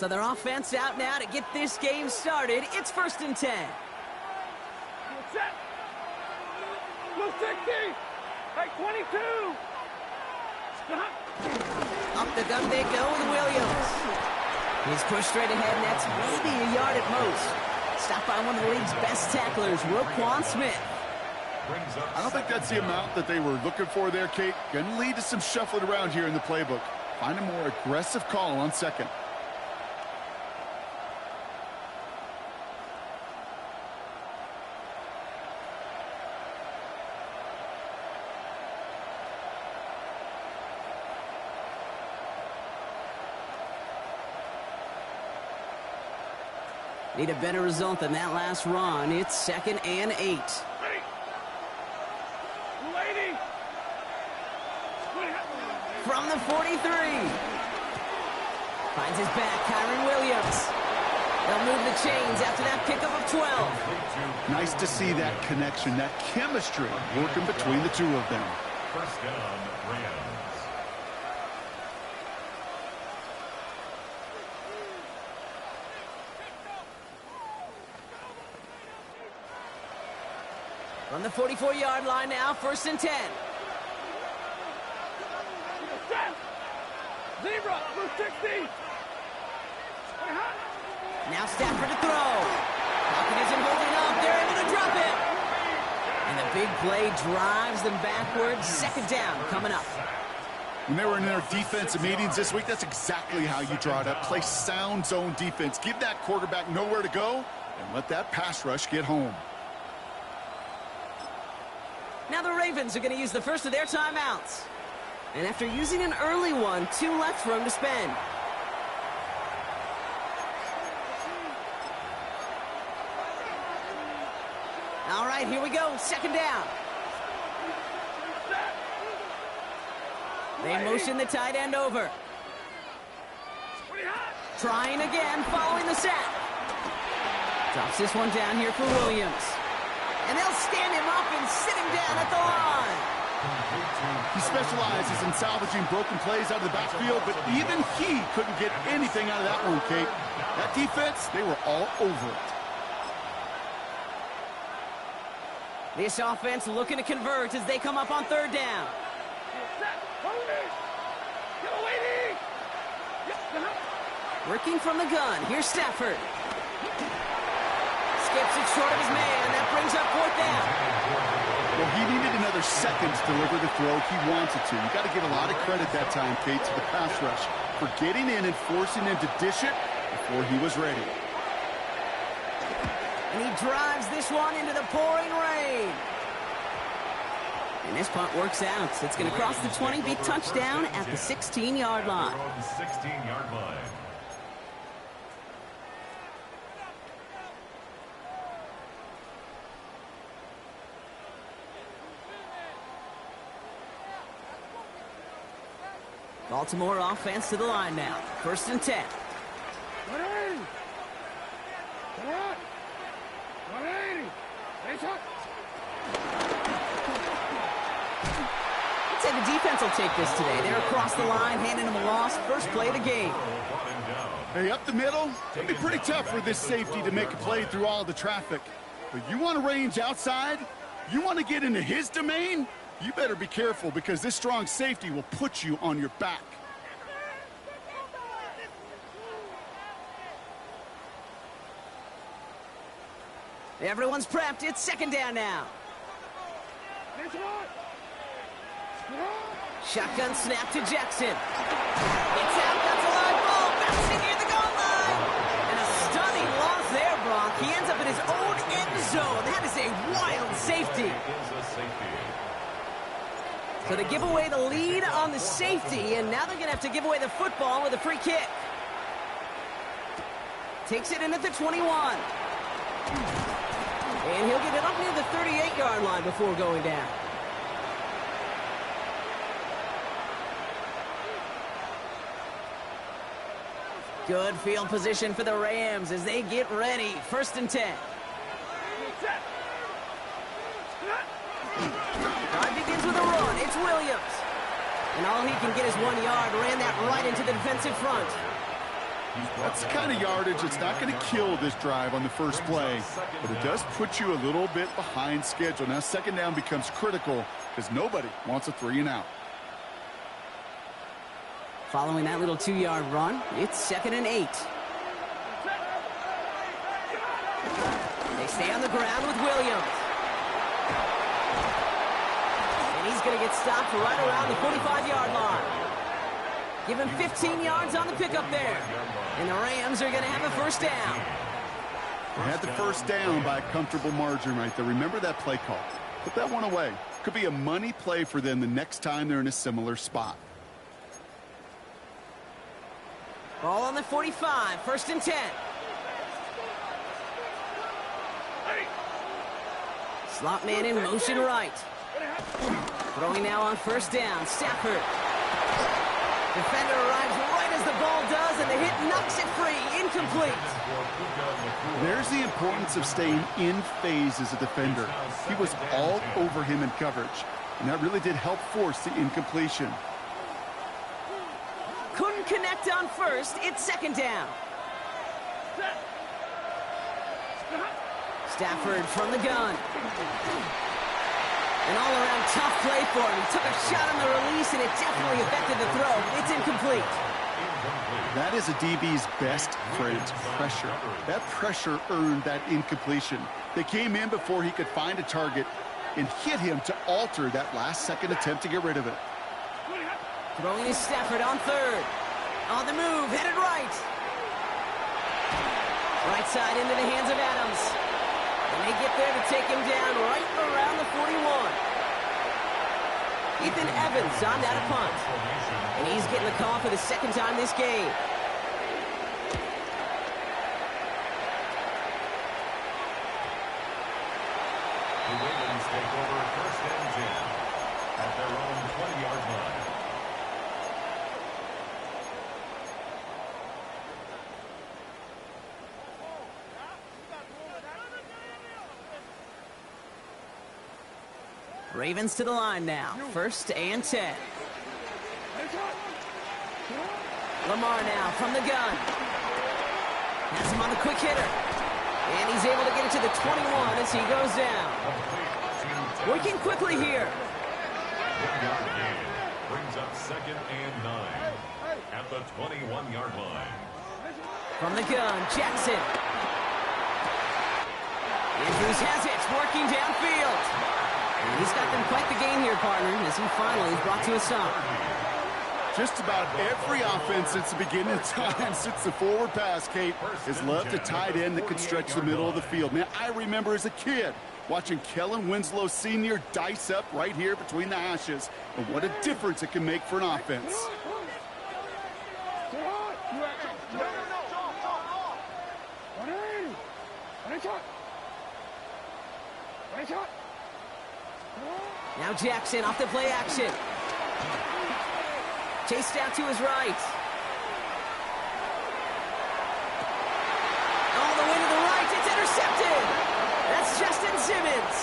So their offense out now to get this game started. It's 1st and 10. Set. Blue 60. Right 22. Up the gun they go with Williams. He's pushed straight ahead, and that's maybe a yard at most. Stopped by one of the league's best tacklers, Roquan Smith. I don't think that's the amount that they were looking for there, Kate. Going to lead to some shuffling around here in the playbook. Find a more aggressive call on 2nd. Need a better result than that last run. It's 2nd and 8. From the 43. Finds his back, Kyron Williams. They'll move the chains after that pickup of 12. Nice to see that connection, that chemistry working between the two of them. 1st down, Rams. From the 44-yard line now, 1st and 10. Zebra, blue 60. Now Stafford to throw. Falcon isn't holding up. They're able to drop it. And the big play drives them backwards. 2nd down coming up. When they were in their defensive meetings this week, that's exactly how you draw it up. Play sound zone defense. Give that quarterback nowhere to go and let that pass rush get home. Now the Ravens are going to use the first of their timeouts. And after using an early one, 2 left for him to spend. All right, here we go. 2nd down. They motion the tight end over. Trying again, following the sack. Drops this one down here for Williams. And they'll stand him up and sit him down at the line. He specializes in salvaging broken plays out of the backfield, but even he couldn't get anything out of that one, Kate. That defense, they were all over it. This offense looking to convert as they come up on 3rd down. Working from the gun. Here's Stafford. Skips it short of his man. That brings up 4th down. Well, he needed another second to deliver the throw he wanted to. You got to give a lot of credit that time, Kate, to the pass rush for getting in and forcing him to dish it before he was ready. And he drives this one into the pouring rain. And this punt works out. It's going to cross the 20, be touchdown at the 16-yard line. 16-yard line. Baltimore offense to the line now. 1st and 10. I'd say the defense will take this today. They're across the line, handing them a loss. First play of the game. Hey, up the middle, it'll be pretty tough for this safety to make a play through all the traffic. But you want to range outside? You want to get into his domain? You better be careful because this strong safety will put you on your back. Everyone's prepped. It's 2nd down now. Shotgun snap to Jackson. It's out. That's a live ball. Bouncing near the goal line. And a stunning loss there, Brock. He ends up in his own end zone. That is a wild safety. So they give away the lead on the safety, and now they're going to have to give away the football with a free kick. Takes it in at the 21. And he'll get it up near the 38-yard line before going down. Good field position for the Rams as they get ready. 1st and 10. Drive begins with a run. It's Williams. And all he can get is 1 yard. Ran that right into the defensive front. That's the kind of yardage that's not going to kill this drive on the first play, but it does put you a little bit behind schedule. Now, second down becomes critical because nobody wants a 3-and-out. Following that little 2-yard run, it's 2nd and 8. They stay on the ground with Williams. And he's going to get stopped right around the 45-yard line. Give him 15 yards on the pickup there. And the Rams are going to have a first down. They had the first down by a comfortable margin right there. Remember that play call. Put that one away. Could be a money play for them the next time they're in a similar spot. Ball on the 45, 1st and 10. Slot man in motion right. Throwing now on 1st down, Stafford. Defender arrives right as the ball does, and the hit knocks it free. Incomplete. There's the importance of staying in phase as a defender. He was all over him in coverage, and that really did help force the incompletion. Couldn't connect on 1st. It's 2nd down. Stafford from the gun. An all-around tough play for him. He took a shot on the release, and it definitely affected the throw. It's incomplete. That is a DB's best friend, pressure. That pressure earned that incompletion. They came in before he could find a target and hit him to alter that last-second attempt to get rid of it. Throwing is Stafford on 3rd. On the move, headed right. Right side into the hands of Adams. And they get there to take him down right around the 41. Ethan Evans on that punt. And he's getting the call for the 2nd time this game. The Ravens take over 1st and 10 at their own 20-yard line. Ravens to the line now. 1st and 10. Lamar now from the gun. Has him on the quick hitter. And he's able to get it to the 21 as he goes down. Working quickly here. 1-yard gain brings up 2nd and 9 at the 21-yard line. From the gun, Jackson. Andrews has it, working downfield. And he's got them quite the game here, partner, as he finally is brought to a stop. Just about every offense since the beginning of time, since the forward pass, Kate, has loved a tight end that could stretch the middle of the field. Man, I remember as a kid watching Kellen Winslow Sr. dice up right here between the hashes. And what a difference it can make for an offense. Now Jackson off the play action. Chased out to his right. All the way to the right. It's intercepted. That's Justin Simmons.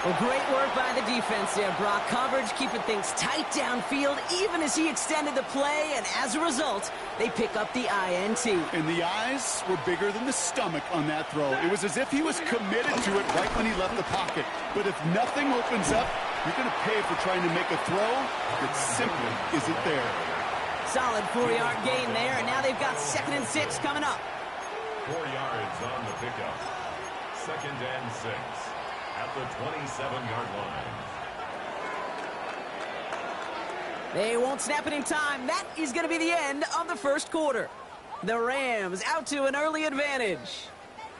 Well, great work by the defense there, Brock. Coverage keeping things tight downfield even as he extended the play, and as a result, they pick up the INT. And the eyes were bigger than the stomach on that throw. It was as if he was committed to it right when he left the pocket. But if nothing opens up, you're going to pay for trying to make a throw that simply isn't there. Solid 4-yard gain there, and now they've got 2nd and 6 coming up. 4 yards on the pickup. 2nd and 6 at the 27-yard line. They won't snap it in time. That is going to be the end of the 1st quarter. The Rams out to an early advantage.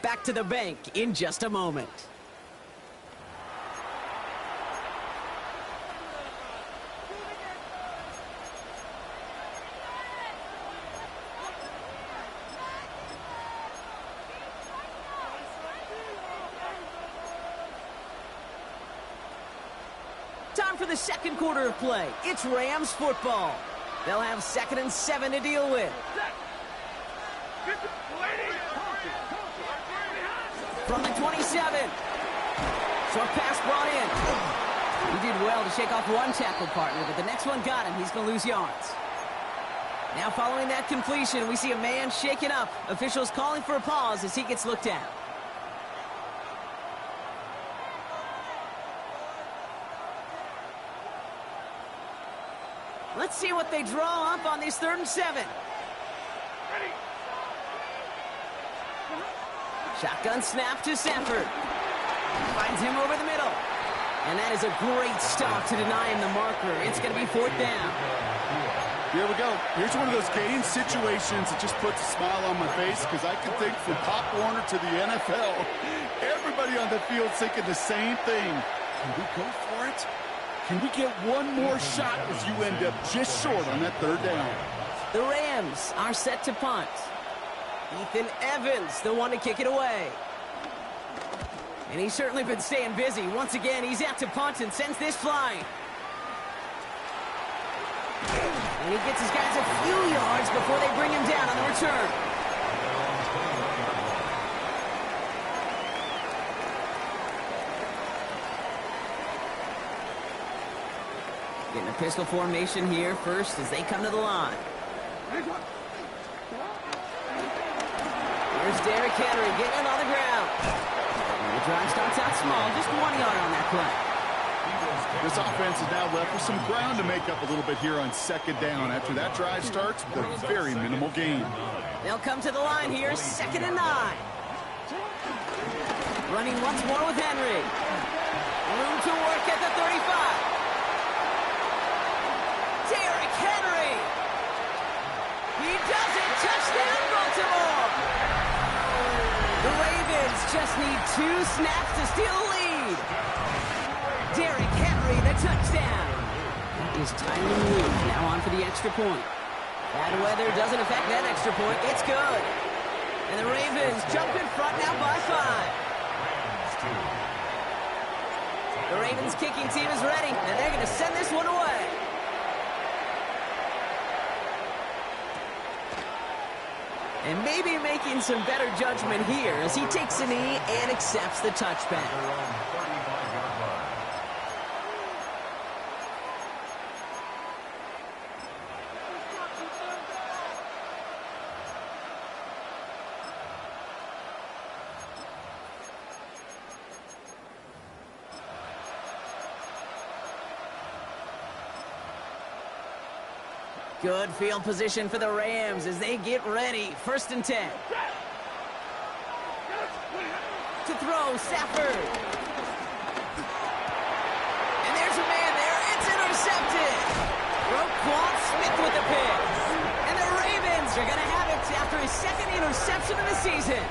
Back to the bank in just a moment. Time for the 2nd quarter of play. It's Rams football. They'll have 2nd and 7 to deal with. From the 27. Short pass brought in. He did well to shake off one tackle partner, but the next one got him. He's going to lose yards. Now following that completion, we see a man shaken up. Officials calling for a pause as he gets looked at. Let's see what they draw up on this 3rd and 7. Ready. Shotgun snap to Sanford. Finds him over the middle. And that is a great stop to deny him the marker. It's going to be 4th down. Here we go. Here's one of those game situations that just puts a smile on my face because I can think from Pop Warner to the NFL, everybody on the field thinking the same thing. Can we go for it? Can we get one more shot as you end up just short on that 3rd down? The Rams are set to punt. Ethan Evans, the one to kick it away. And he's certainly been staying busy. Once again, he's out to punt and sends this flying. And he gets his guys a few yards before they bring him down on the return. Getting a pistol formation here first as they come to the line. Here's Derrick Henry getting it on the ground. And the drive starts out small, just 1 yard on that play. This offense is now left with some ground to make up a little bit here on 2nd down after that drive starts with a very minimal gain. They'll come to the line here, 2nd and 9. Running once more with Henry. Room to work at the 35. Derrick Henry. He does it. Touchdown, Baltimore. The Ravens just need 2 snaps to steal the lead. Derrick Henry, the touchdown. Is Tyron Lue now on for the extra point. Bad weather doesn't affect that extra point. It's good. And the Ravens jump in front now by 5. The Ravens kicking team is ready, and they're going to send this one away. And maybe making some better judgment here as he takes a knee and accepts the touchback. Good field position for the Rams as they get ready. 1st and 10. To throw, Stafford. And there's a man there. It's intercepted. Roquan Smith with the pick. And the Ravens are going to have it after his 2nd interception of the season.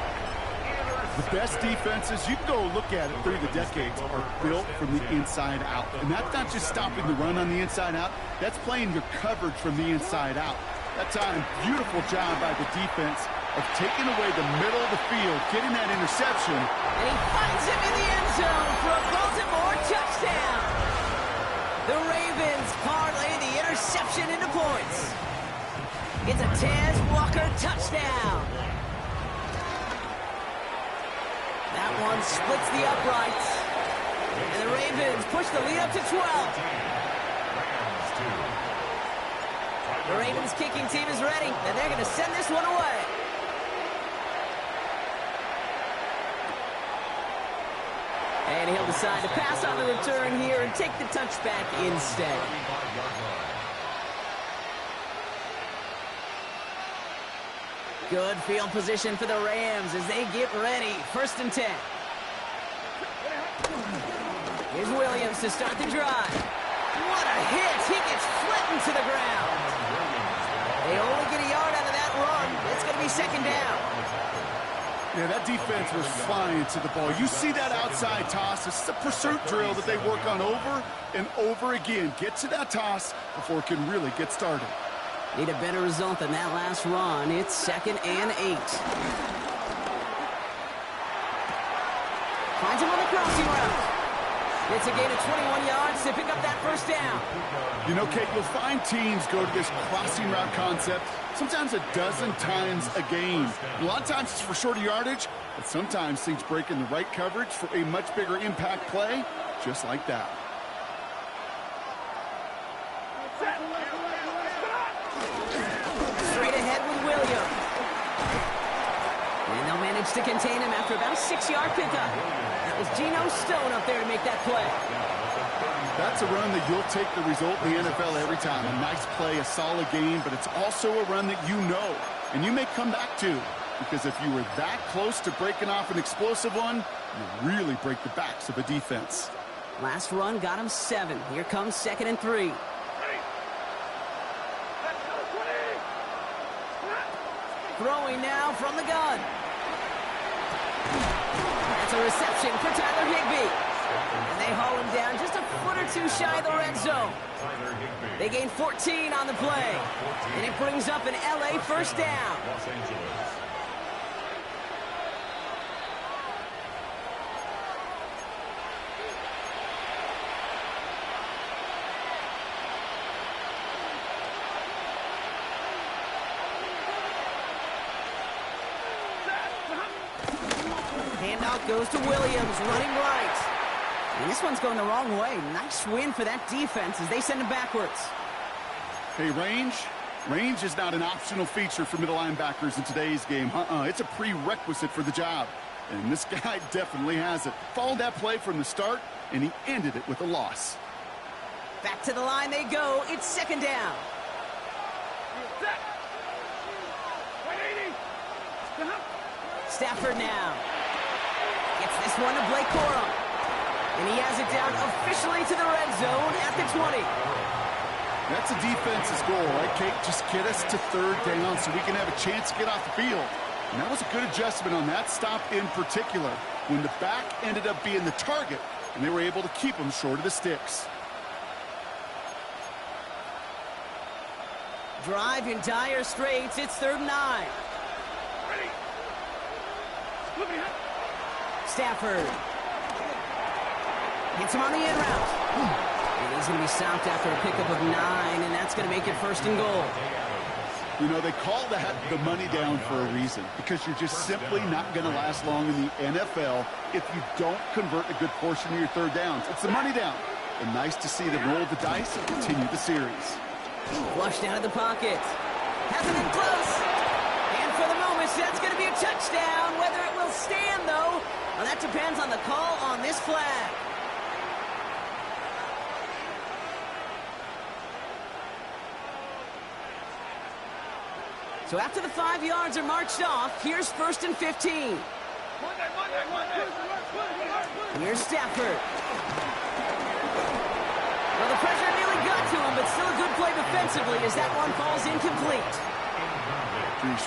The best defenses, you can go look at it through the decades, are built from the inside out. And that's not just stopping the run on the inside out. That's playing your coverage from the inside out. That time, beautiful job by the defense of taking away the middle of the field, getting that interception. And he finds him in the end zone for a Baltimore touchdown. The Ravens parlay the interception into points. It's a Tez Walker touchdown. That one splits the uprights. And the Ravens push the lead up to 12. The Ravens kicking team is ready, and they're going to send this one away. And he'll decide to pass on the return here and take the touchback instead. Good field position for the Rams as they get ready. 1st and 10. Here's Williams to start the drive. What a hit! He gets flattened to the ground. They only get a yard out of that run. It's going to be 2nd down. Yeah, that defense was flying to the ball. You see that outside toss. This is a pursuit drill that they work on over and over again. Get to that toss before it can really get started. Need a better result than that last run. It's 2nd and 8. Finds him on the crossing route. It's a gain of 21 yards to pick up that 1st down. You know, Kate, you'll find teams go to this crossing route concept sometimes a dozen times a game. A lot of times it's for shorter yardage, but sometimes things break in the right coverage for a much bigger impact play, just like that. Looks to contain him after about a 6-yard pickup. That was Geno Stone up there to make that play. That's a run that you'll take the result in the NFL every time. A nice play, a solid game, but it's also a run that you know, and you may come back to, because if you were that close to breaking off an explosive one, you really break the backs of a defense. Last run got him 7. Here comes 2nd and 3. Ready. Let's go, 20. Throwing now from the gun. That's a reception for Tyler Higbee. And they haul him down just a foot or two shy of the red zone. They gain 14 on the play. And it brings up an LA first down. Los Angeles. Handoff goes to Williams, running right. And this one's going the wrong way. Nice win for that defense as they send him backwards. Hey, range is not an optional feature for middle linebackers in today's game. It's a prerequisite for the job. And this guy definitely has it. Followed that play from the start, and he ended it with a loss. Back to the line they go. It's 2nd down. Set. 180. Stafford now. Gets this one to Blake Corum. And he has it down officially to the red zone at the 20. That's a defense's goal, right, Kate? Just get us to 3rd down so we can have a chance to get off the field. And that was a good adjustment on that stop in particular, when the back ended up being the target, and they were able to keep him short of the sticks. Drive in dire straits. It's 3rd and 9. Ready. Stafford. Hits him on the in route. And he's going to be stopped after a pickup of 9, and that's going to make it 1st and goal. You know, they call that the money down for a reason, because you're just simply not going to last long in the NFL if you don't convert a good portion of your 3rd downs. It's the money down. And nice to see them roll the dice and continue the series. Flushed out of the pocket. Has it in close. And for the moment, that's going to be a touchdown. Whether it will stand, though, well, that depends on the call on this flag. So after the 5 yards are marched off, here's 1st and 15. Here's Stafford. Well, the pressure nearly got to him, but still a good play defensively as that one falls incomplete.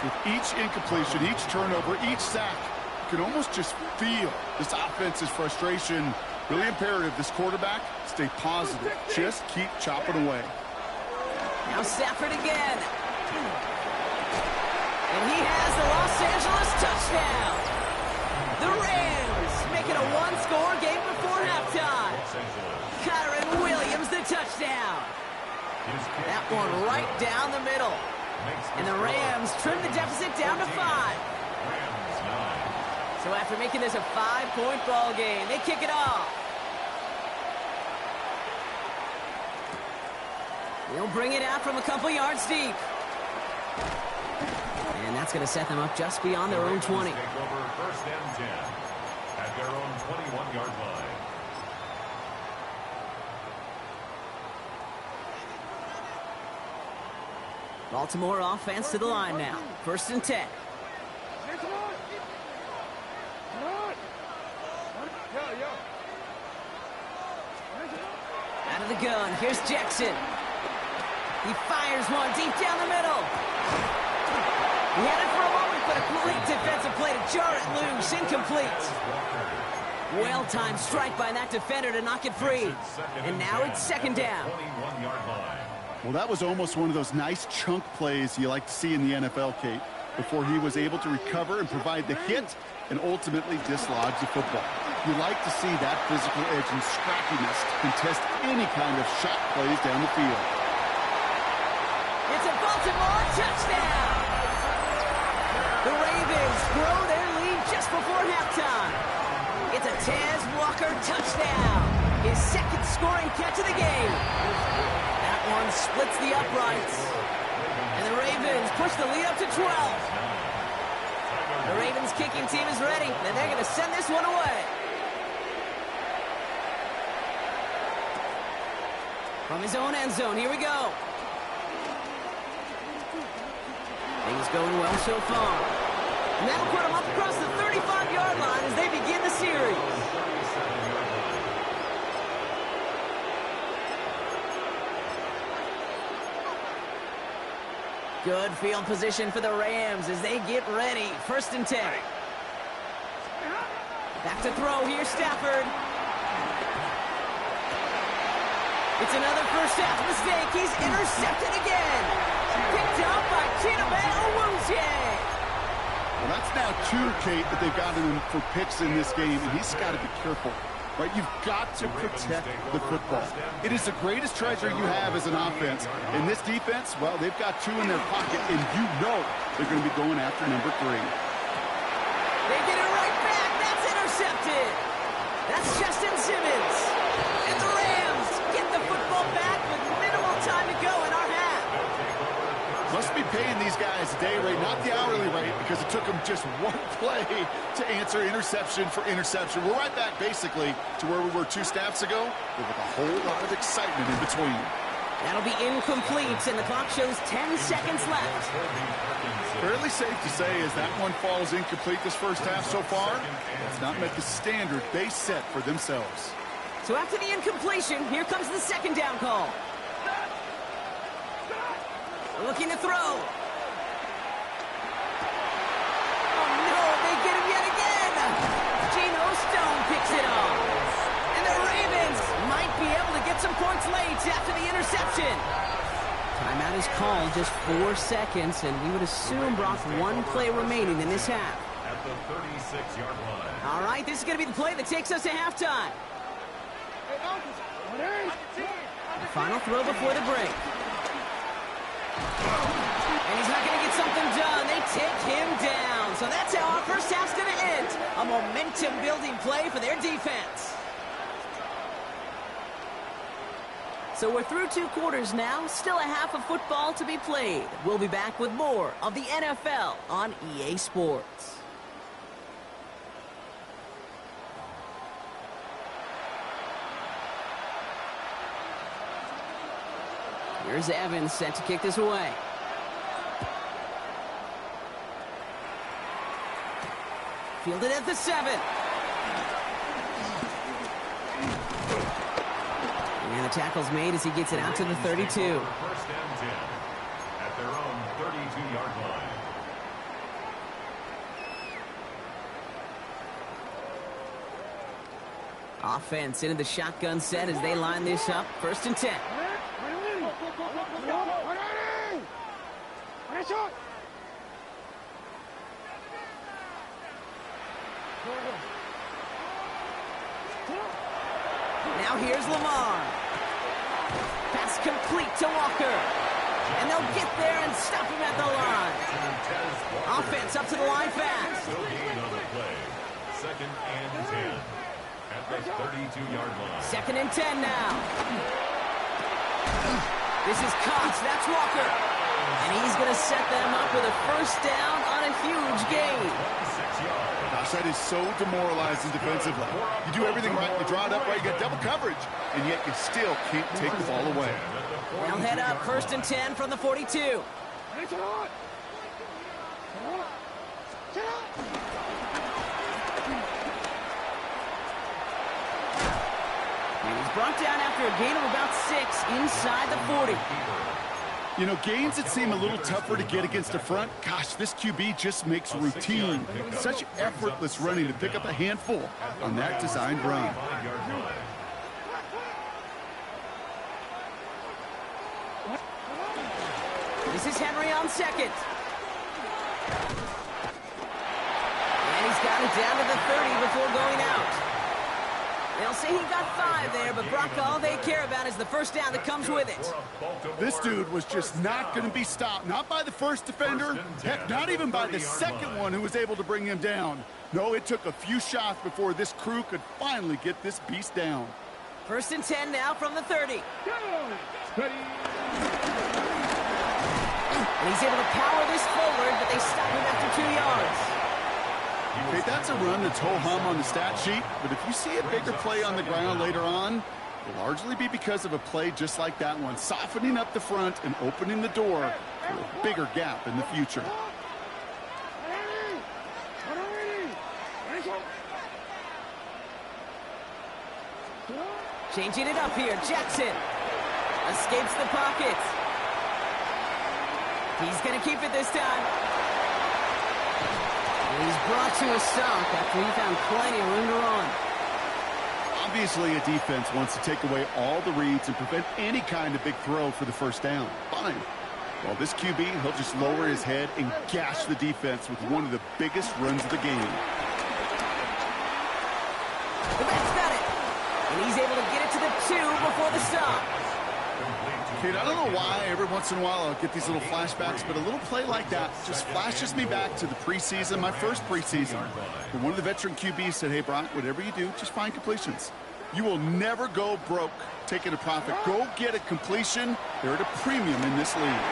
With each incompletion, each turnover, each sack, you can almost just feel this offense's frustration. Really imperative, this quarterback, stay positive. Just keep chopping away. Now Stafford again. And he has the Los Angeles touchdown. The Rams make it a 1-score game before halftime. Kyron Williams, the touchdown. That one right down the middle. And the Rams trim the deficit down to 5. So after making this a 5-point ball game, they kick it off. They'll bring it out from a couple yards deep. And that's going to set them up just beyond their own 20. Take over 1st and 10 at their own 21-yard line. Baltimore offense to the line now. 1st and 10. Out of the gun, here's Jackson. He fires one deep down the middle. He had it for a moment, but a great defensive play to jar it loose. Incomplete. Well-timed strike by that defender to knock it free. And now it's 2nd down. Well, that was almost one of those nice chunk plays you like to see in the NFL, Kate, before he was able to recover and provide the hit and ultimately dislodge the football. You like to see that physical edge and scrappiness to contest any kind of shot plays down the field. It's a Baltimore touchdown! The Ravens grow their lead just before halftime. It's a Tez Walker touchdown. His 2nd scoring catch of the game. That one splits the uprights. And the Ravens push the lead up to 12. The Ravens kicking team is ready, and they're going to send this one away. From his own end zone, here we go. Things going well so far. And that'll put him up across the 35-yard line as they begin the series. Good field position for the Rams as they get ready. 1st and 10. Back to throw here, Stafford. It's another first half mistake. He's intercepted again. Picked up by Chiname Owuzie. Well, that's now 2, Kate, that they've gotten him for picks in this game, and he's got to be careful. Right? You've got to protect the football. It is the greatest treasure you have as an offense. And this defense, well, they've got 2 in their pocket, and you know they're going to be going after number 3. They get it right back. That's intercepted. That's Justin Simmons. And the Rams get the football back with minimal time to go in our half. Must be paying these guys day rate, not the hourly rate, because it took them just 1 play to answer interception for interception. We're right back, basically, to where we were 2 snaps ago, but with a whole lot of excitement in between. That'll be incomplete, and the clock shows 10 seconds left. Fairly safe to say as that one falls incomplete this first half so far, it's not met the standard they set for themselves. So after the incompletion, here comes the 2nd down call. Looking to throw. Oh, no, they get him yet again. Geno Stone picks it off. And the Ravens might be able to get some points late after the interception. Timeout is called, just 4 seconds, and we would assume, Brock, 1 play remaining in this half. At the 36-yard line. All right, this is going to be the play that takes us to halftime. The final throw before the break. And he's not going to get something done. They take him down. So that's how our first half's going to end. A momentum-building play for their defense. So we're through 2 quarters now. Still a half of football to be played. We'll be back with more of the NFL on EA Sports. Here's Evans set to kick this away. Fielded at the 7. And the tackle's made as he gets it out to the 32. 1st and 10 at their own 32-yard line. Offense into the shotgun set as they line this up. 1st and 10. Now here's Lamar. Pass complete to Walker. And they'll get there and stop him at the line. Offense up to the line fast. Still gain on the play. 2nd and 10 at the 32-yard line. 2nd and 10 now. This is Cox. That's Walker. And he's going to set them up with a 1st down on a huge gain. 6 yards. Gosh, that is so demoralizing defensively. You do everything right, you draw it up right, you get double coverage, and yet you still can't take the ball away. They'll head up 1st and 10 from the 42. And he's brought down after a gain of about 6 inside the 40. You know, gains that seem a little tougher to get against the front, gosh, this QB just makes routine such effortless running to pick up a handful on that designed run. This is Henry on 2nd. And he's got it down to the 30 before going out. They'll say he got 5 there, but Brock, all they care about is the 1st down that comes with it. This dude was just not going to be stopped, not by the first defender, heck, not even by the 2nd one who was able to bring him down. No, it took a few shots before this crew could finally get this beast down. 1st and 10 now from the 30. And he's able to power this forward, but they stop him after 2 yards. That's a run that's ho-hum on the stat sheet, but if you see a bigger play on the ground later on, it'll largely be because of a play just like that one, softening up the front and opening the door for a bigger gap in the future. Changing it up here, Jackson escapes the pocket. He's going to keep it this time. And he's brought to a stop after he found plenty of room to run. Obviously, a defense wants to take away all the reads and prevent any kind of big throw for the first down. Fine. Well, this QB, he'll just lower his head and gash the defense with one of the biggest runs of the game. The back's got it. And he's able to get it to the 2 before the stop. Kid, I don't know why every once in a while I'll get these little flashbacks, but a little play like that just flashes me back to the preseason, my first preseason. And one of the veteran QBs said, hey, Brock, whatever you do, just find completions. You will never go broke taking a profit. Go get a completion. They're at a premium in this league.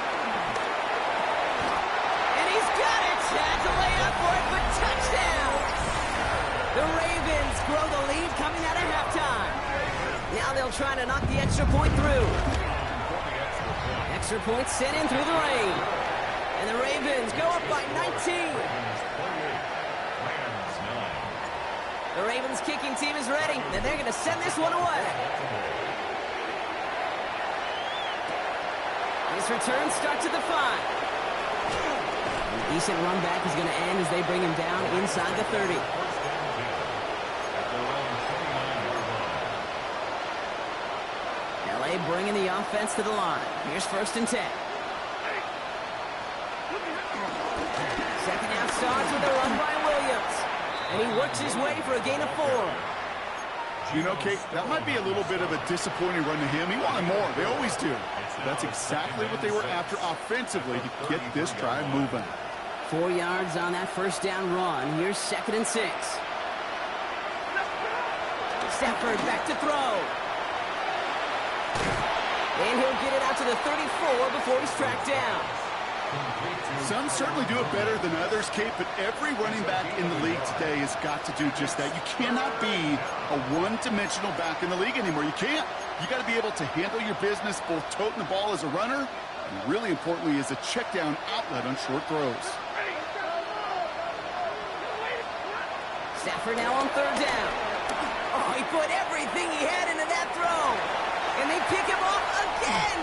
And he's got it. That's a layup for it, but touchdown. The Ravens grow the lead coming out of halftime. Now they'll try to knock the extra point through. Extra point sent in through the rain. And the Ravens go up by 19. The Ravens kicking team is ready, and they're going to send this one away. This return starts at the 5. A decent run back is going to end as they bring him down inside the 30. LA bringing the offense to the line. Here's 1st and 10. Second half starts with a run by Williams. And he works his way for a gain of 4. You know, Kate, that might be a little bit of a disappointing run to him. He wanted more. They always do. That's exactly what they were after offensively to get this drive moving. 4 yards on that first down run. Here's 2nd and 6. Stafford back to throw. And he'll get it out to the 34 before he's tracked down. Some certainly do it better than others, Kate, but every running back in the league today has got to do just that. You cannot be a one-dimensional back in the league anymore. You can't. You got to be able to handle your business, both toting the ball as a runner, and really importantly as a check-down outlet on short throws. Stafford now on 3rd down. Oh, he put everything he had into that throw. And they pick him off again.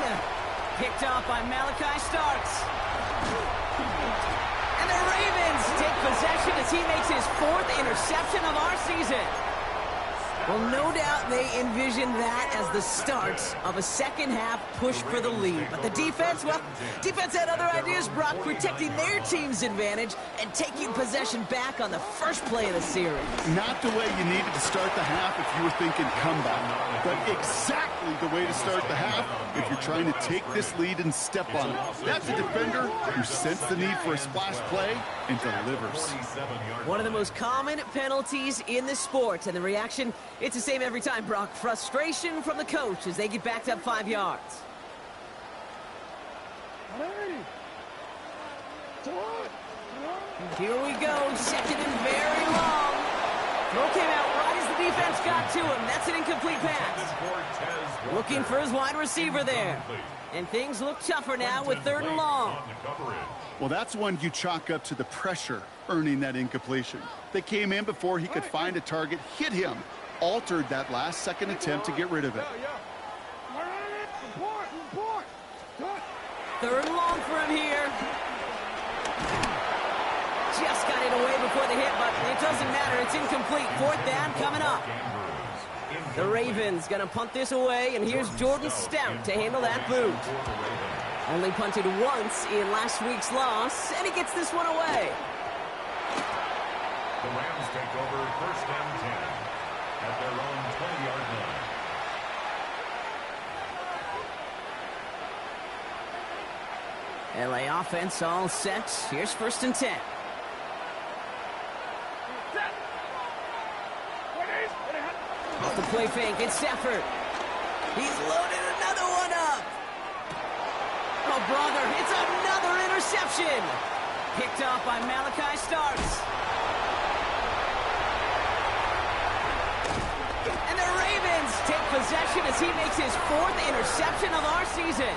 Picked off by Malachi Starks. And the Ravens take possession as he makes his 4th interception of our season. Well, no doubt they envisioned that as the start of a second half push for the lead. But the defense, well, defense had other ideas, Brock, protecting their team's advantage and taking possession back on the first play of the series. Not the way you needed to start the half if you were thinking comeback, but exactly the way to start the half if you're trying to take this lead and step on it. That's a defender who sensed the need for a splash play and delivers. One of the most common penalties in the sport, and the reaction, it's the same every time, Brock. Frustration from the coach as they get backed up 5 yards. Here we go, 2nd and very long. Throw came out right as the defense got to him. That's an incomplete pass. Looking for his wide receiver there. And things look tougher now with 3rd and long. Well, that's one you chalk up to the pressure earning that incompletion. They came in before he could find a target, hit him, altered that last-second attempt to get rid of it. 3rd and long for him here. Just got it away before the hit, but it doesn't matter. It's incomplete. 4th down coming up. The Ravens going to punt this away, and here's Jordan Stout to handle that boot. Only punted once in last week's loss, and he gets this one away. The Rams take over 1st and 10 at their own 20-yard line. LA offense all set. Here's 1st and 10. Off the play fake, it's Stafford. He's loaded another one up. Oh, brother, it's another interception. Picked off by Malachi Starks. possession as he makes his 4th interception of our season.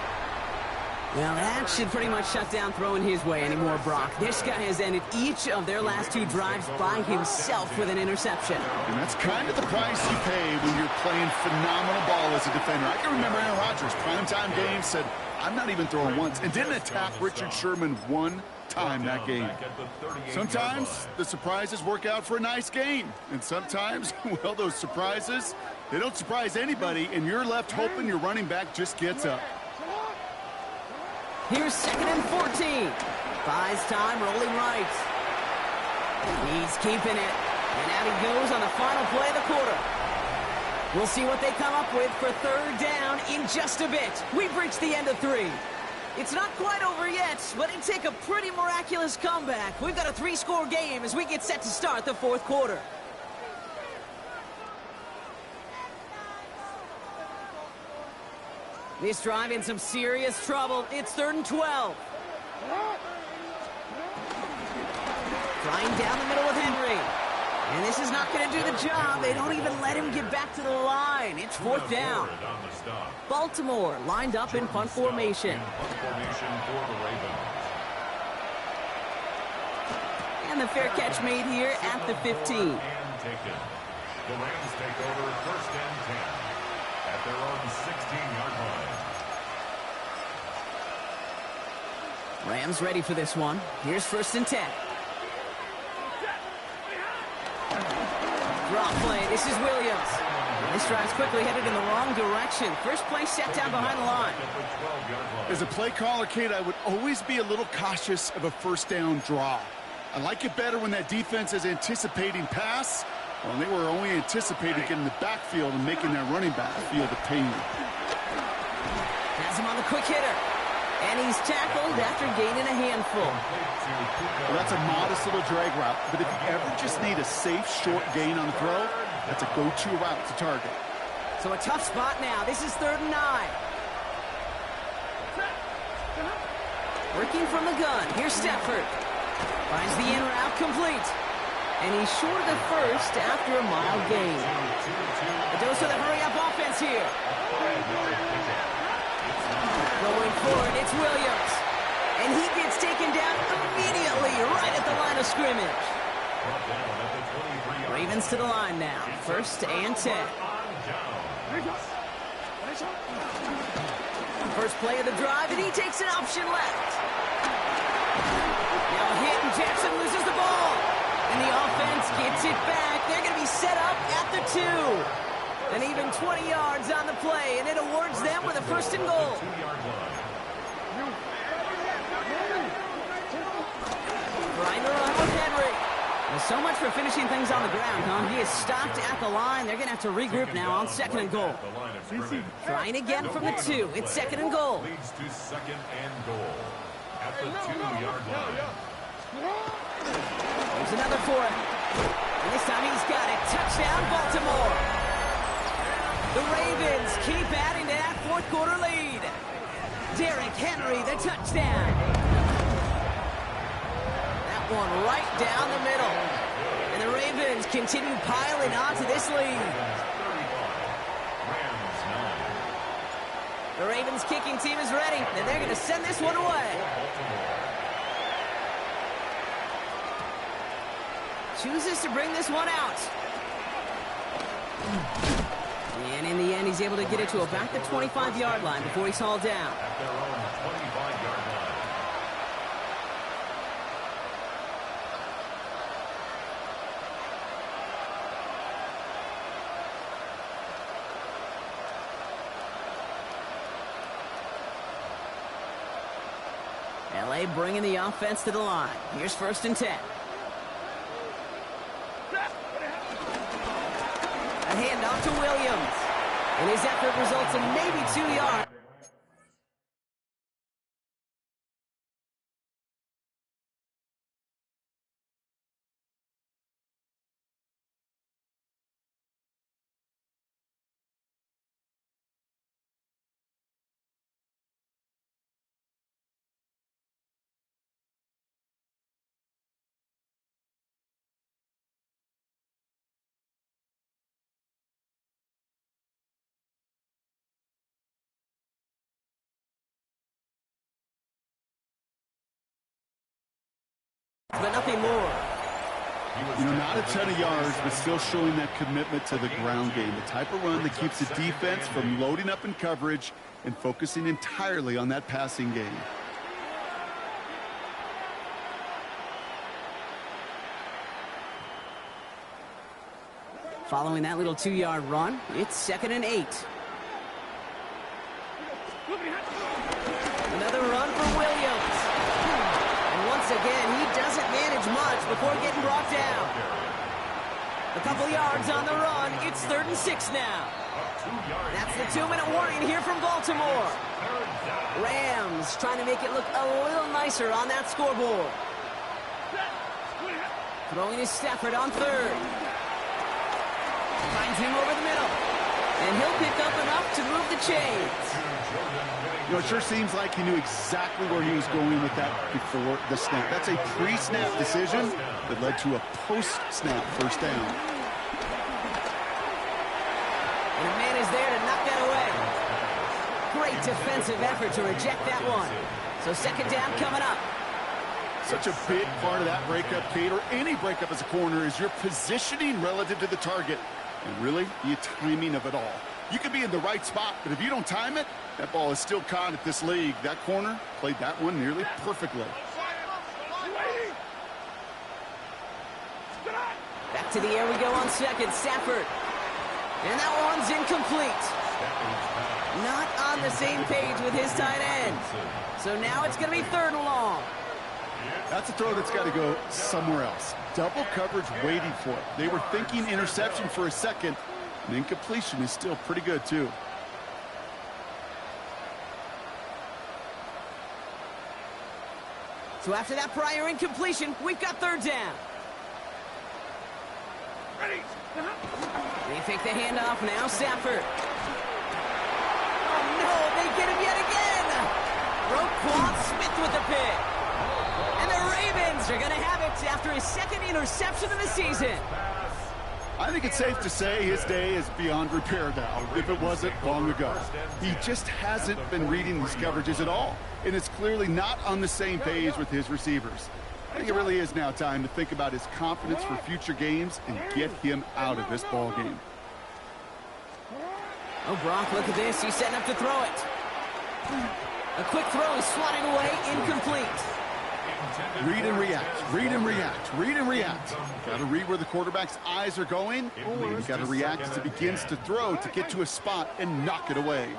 Well, that should pretty much shut down throwing his way anymore, Brock. This guy has ended each of their last 2 drives by himself with an interception. And that's kind of the price you pay when you're playing phenomenal ball as a defender. I can remember Aaron Rodgers, primetime game, said, I'm not even throwing once, and didn't attack Richard Sherman one time that game. Sometimes the surprises work out for a nice game, and sometimes, well, those surprises, they don't surprise anybody, and you're left hoping your running back just gets up. Here's 2nd and 14. Buys time, rolling right. He's keeping it. And out he goes on the final play of the quarter. We'll see what they come up with for 3rd down in just a bit. We've reached the end of 3. It's not quite over yet, but it'd take a pretty miraculous comeback. We've got a 3-score game as we get set to start the 4th quarter. This drive in some serious trouble. It's 3rd and 12. Flying down the middle with Henry. And this is not going to do the job. They don't even let him get back to the line. It's 4th down. Baltimore lined up in punt formation. And the fair catch made here at the 15. The Rams take over 1st and 10 at their own 16-yard line. Rams ready for this one. Here's 1st and 10. Drop play. This is Williams. This drive's quickly headed in the wrong direction. First play set down behind the line. As a play caller, Kate, I would always be a little cautious of a 1st down draw. I like it better when that defense is anticipating pass. Well, they were only anticipating getting the backfield and making that running back feel the pain. Has him on the quick hitter. And he's tackled after gaining a handful. Well, that's a modest little drag route, but if you ever just need a safe, short gain on the throw, that's a go-to route to target. So a tough spot now. This is 3rd and 9. Working from the gun. Here's Stafford. Finds the in route complete. And he's short of the 1st after a mild gain. A dose of the hurry-up offense here. Going forward, it's Williams. And he gets taken down immediately right at the line of scrimmage. Ravens to the line now. 1st and 10. First play of the drive, and he takes an option left. Now a hit, and Jackson loses the ball. And the offense gets it back. They're going to be set up at the 2. And even 20 yards on the play, and it awards them with a 1st and goal. Trying to run with Henry. Well, so much for finishing things on the ground, huh? He is stopped at the line. They're going to have to regroup now on 2nd and goal. Trying again from the 2. It's 2nd and goal. Leads to 2nd and goal at the 2-yard line. There's another for him. And this time he's got it. Touchdown, Baltimore. The Ravens keep adding to that 4th quarter lead. Derrick Henry, the touchdown. That one right down the middle. And the Ravens continue piling onto this lead. The Ravens kicking team is ready, and they're going to send this one away. Chooses to bring this one out. And in the end, he's able to get it to about the 25-yard line before he's hauled down. At their own 25-yard line. LA bringing the offense to the line. Here's 1st and 10. A handoff to Williams. And his effort results in maybe 2 yards. but nothing more. You know, not a ton of yards, but still showing that commitment to the ground game. The type of run that keeps the defense from loading up in coverage and focusing entirely on that passing game. Following that little 2-yard run, it's 2nd and 8. Another run for Williams. And once again, he doesn't manage much before getting brought down. A couple yards on the run. It's 3rd and 6 now. That's the 2-minute warning here from Baltimore. Rams trying to make it look a little nicer on that scoreboard. Throwing his Stafford on 3rd. Finds him over the middle. And he'll pick up enough to move the chains. You know, it sure seems like he knew exactly where he was going with that before the snap. That's a pre-snap decision that led to a post-snap first down. And a man is there to knock that away. Great defensive effort to reject that one. So 2nd down coming up. Such a big part of that breakup, Kate, or any breakup as a corner, is your positioning relative to the target. And really, the timing of it all. You could be in the right spot, but if you don't time it, that ball is still caught at this league. That corner played that one nearly perfectly. Back to the air we go on 2nd. Stafford. And that one's incomplete. Not on the same page with his tight end. So now it's going to be 3rd and long. That's a throw that's got to go somewhere else. Double coverage waiting for it. They were thinking interception for a second, and incompletion is still pretty good, too. So after that prior incompletion, we've got 3rd down. Ready. They fake the handoff now, Stafford. Oh, no, they get him yet again. Roquan Smith with the pick. And the Ravens are going to have it after his 2nd interception of the season. I think it's safe to say his day is beyond repair now, if it wasn't long ago. He just hasn't been reading these coverages at all, and it's clearly not on the same page with his receivers. I think it really is now time to think about his confidence for future games and get him out of this ball game. Oh, Brock, look at this. He's setting up to throw it. A quick throw is swatted away, incomplete. Read and react, read and react, read and react. Got to read where the quarterback's eyes are going, and you've got to react as he begins to throw to get to a spot and knock it away.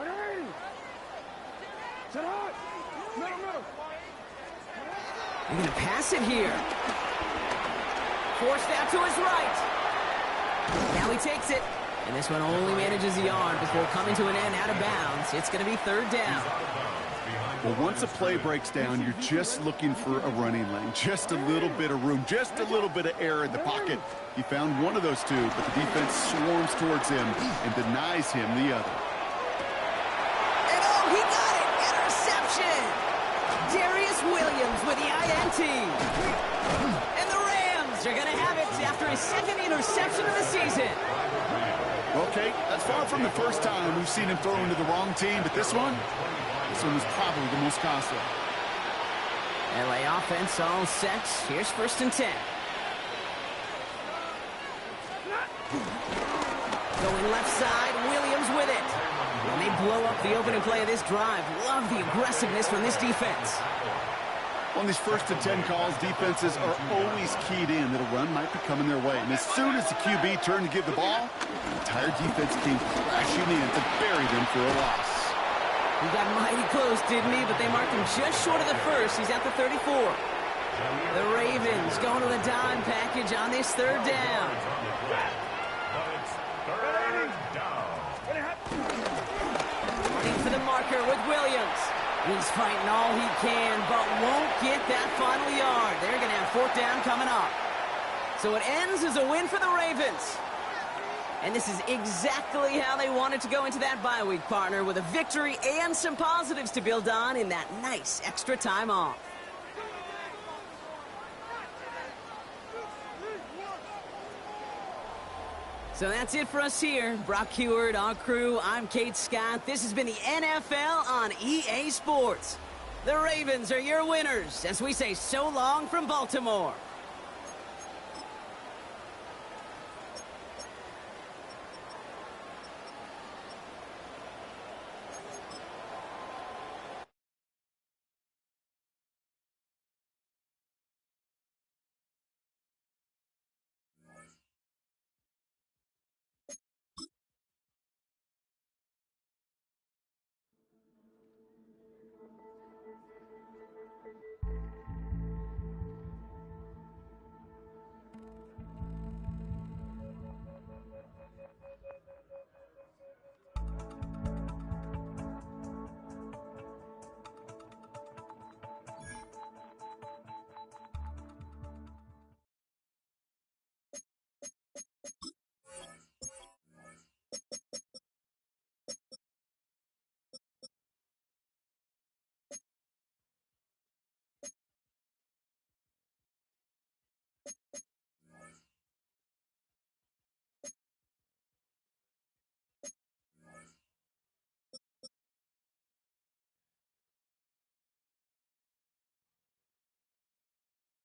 They're going to pass it here. Forced out to his right. Now he takes it. And this one only manages a yard before coming to an end out of bounds. It's going to be 3rd down. Well, once a play breaks down, you're just looking for a running lane. Just a little bit of room, just a little bit of air in the pocket. He found one of those two, but the defense swarms towards him and denies him the other. And oh, he got it! Interception! Darius Williams with the INT. And the Rams are going to have it after his 2nd interception of the season. Okay, that's far from the first time we've seen him throw into the wrong team, but this one was probably the most costly. LA offense all set. Here's 1st and 10. Going left side, Williams with it. And they blow up the opening play of this drive. Love the aggressiveness from this defense. On these 1st and 10 calls, defenses are always keyed in that a run might be coming their way. And as soon as the QB turned to give the ball, the entire defense came crashing in to bury them for a loss. He got mighty close, didn't he? But they marked him just short of the 1st. He's at the 34. The Ravens going to the dime package on this 3rd down. Running for the marker with Williams. He's fighting all he can, but won't get that final yard. They're going to have 4th down coming up. So it ends as a win for the Ravens. And this is exactly how they wanted to go into that bye week, partner, with a victory and some positives to build on in that nice extra time off. So that's it for us here. Brock Heward, our crew, I'm Kate Scott. This has been the NFL on EA Sports. The Ravens are your winners as we say so long from Baltimore.